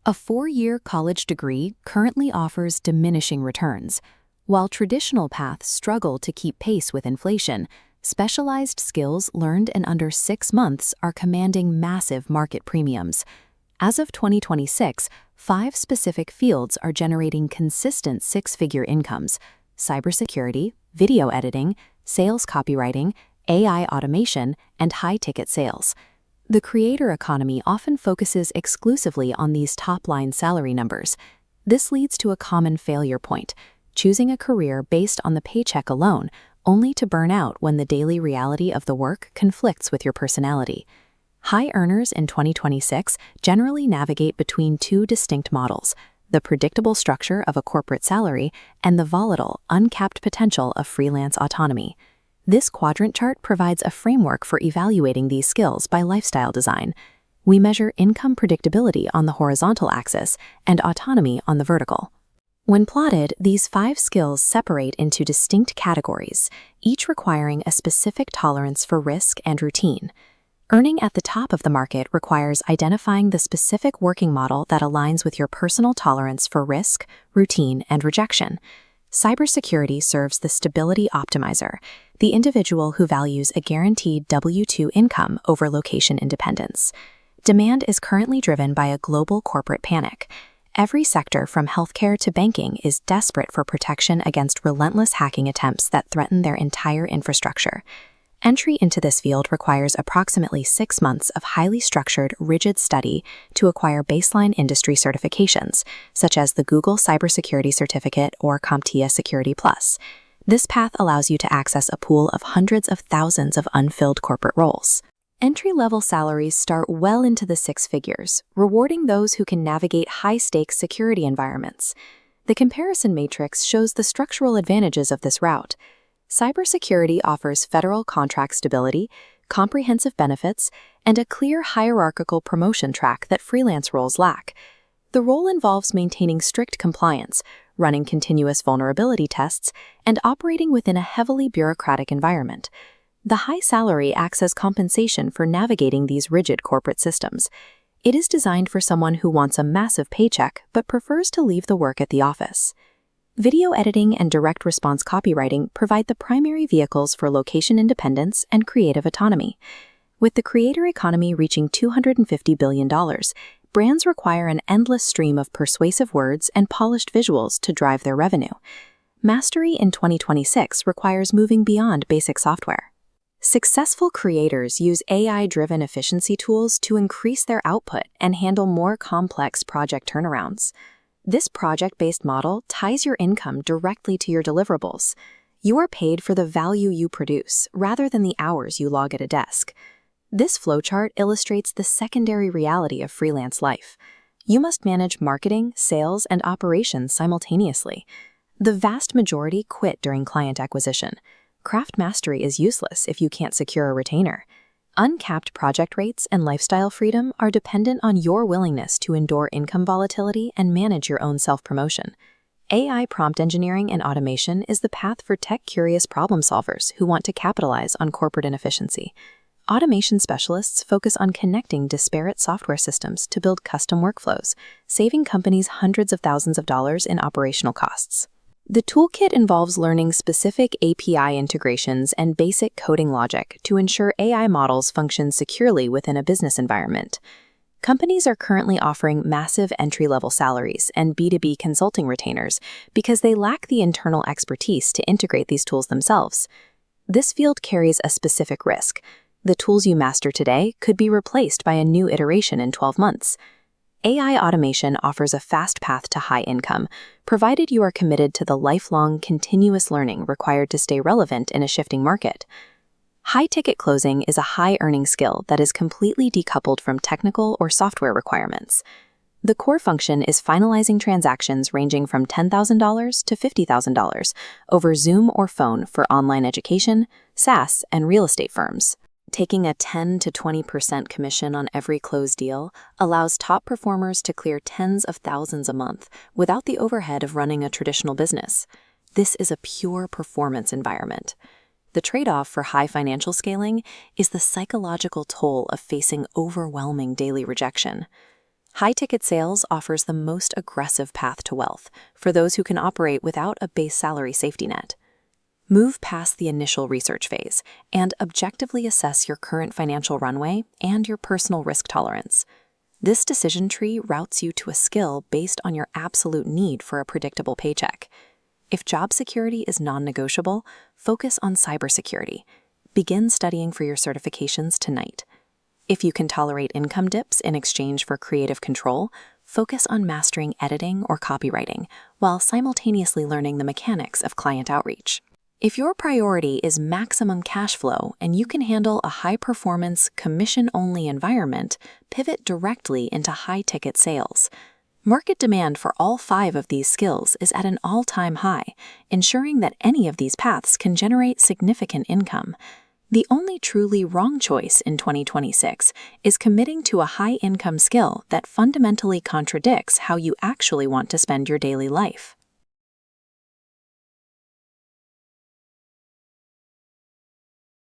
A 4-year college degree currently offers diminishing returns. While traditional paths struggle to keep pace with inflation, specialized skills learned in under 6 months are commanding massive market premiums. As of 2026, 5 specific fields are generating consistent 6-figure incomes: cybersecurity, video editing, sales copywriting, AI automation, and high-ticket sales. The creator economy often focuses exclusively on these top-line salary numbers. This leads to a common failure point: choosing a career based on the paycheck alone, only to burn out when the daily reality of the work conflicts with your personality. High earners in 2026 generally navigate between 2 distinct models: the predictable structure of a corporate salary and the volatile, uncapped potential of freelance autonomy. This quadrant chart provides a framework for evaluating these skills by lifestyle design. We measure income predictability on the horizontal axis and autonomy on the vertical. When plotted, these 5 skills separate into distinct categories, each requiring a specific tolerance for risk and routine. Earning at the top of the market requires identifying the specific working model that aligns with your personal tolerance for risk, routine, and rejection. Cybersecurity serves the stability optimizer, the individual who values a guaranteed W-2 income over location independence. Demand is currently driven by a global corporate panic. Every sector from healthcare to banking is desperate for protection against relentless hacking attempts that threaten their entire infrastructure. Entry into this field requires approximately 6 months of highly structured, rigid study to acquire baseline industry certifications, such as the Google Cybersecurity Certificate or CompTIA Security Plus. This path allows you to access a pool of hundreds of thousands of unfilled corporate roles. Entry-level salaries start well into the 6 figures, rewarding those who can navigate high-stakes security environments. The comparison matrix shows the structural advantages of this route. Cybersecurity offers federal contract stability, comprehensive benefits, and a clear hierarchical promotion track that freelance roles lack. The role involves maintaining strict compliance, running continuous vulnerability tests, and operating within a heavily bureaucratic environment. The high salary acts as compensation for navigating these rigid corporate systems. It is designed for someone who wants a massive paycheck but prefers to leave the work at the office. Video editing and direct response copywriting provide the primary vehicles for location independence and creative autonomy. With the creator economy reaching $250 billion, brands require an endless stream of persuasive words and polished visuals to drive their revenue. Mastery in 2026 requires moving beyond basic software. Successful creators use AI-driven efficiency tools to increase their output and handle more complex project turnarounds. This project-based model ties your income directly to your deliverables. You are paid for the value you produce rather than the hours you log at a desk. This flowchart illustrates the secondary reality of freelance life. You must manage marketing, sales, and operations simultaneously. The vast majority quit during client acquisition. Craft mastery is useless if you can't secure a retainer. Uncapped project rates and lifestyle freedom are dependent on your willingness to endure income volatility and manage your own self-promotion. AI prompt engineering and automation is the path for tech-curious problem solvers who want to capitalize on corporate inefficiency. Automation specialists focus on connecting disparate software systems to build custom workflows, saving companies hundreds of thousands of dollars in operational costs. The toolkit involves learning specific API integrations and basic coding logic to ensure AI models function securely within a business environment. Companies are currently offering massive entry-level salaries and B2B consulting retainers because they lack the internal expertise to integrate these tools themselves. This field carries a specific risk. The tools you master today could be replaced by a new iteration in 12 months. AI automation offers a fast path to high income, provided you are committed to the lifelong, continuous learning required to stay relevant in a shifting market. High-ticket closing is a high-earning skill that is completely decoupled from technical or software requirements. The core function is finalizing transactions ranging from $10,000 to $50,000 over Zoom or phone for online education, SaaS, and real estate firms. Taking a 10 to 20% commission on every closed deal allows top performers to clear tens of thousands a month without the overhead of running a traditional business. This is a pure performance environment. The trade-off for high financial scaling is the psychological toll of facing overwhelming daily rejection. High-ticket sales offers the most aggressive path to wealth for those who can operate without a base salary safety net. Move past the initial research phase and objectively assess your current financial runway and your personal risk tolerance. This decision tree routes you to a skill based on your absolute need for a predictable paycheck. If job security is non-negotiable, focus on cybersecurity. Begin studying for your certifications tonight. If you can tolerate income dips in exchange for creative control, focus on mastering editing or copywriting while simultaneously learning the mechanics of client outreach. If your priority is maximum cash flow and you can handle a high-performance, commission-only environment, pivot directly into high-ticket sales. Market demand for all 5 of these skills is at an all-time high, ensuring that any of these paths can generate significant income. The only truly wrong choice in 2026 is committing to a high-income skill that fundamentally contradicts how you actually want to spend your daily life.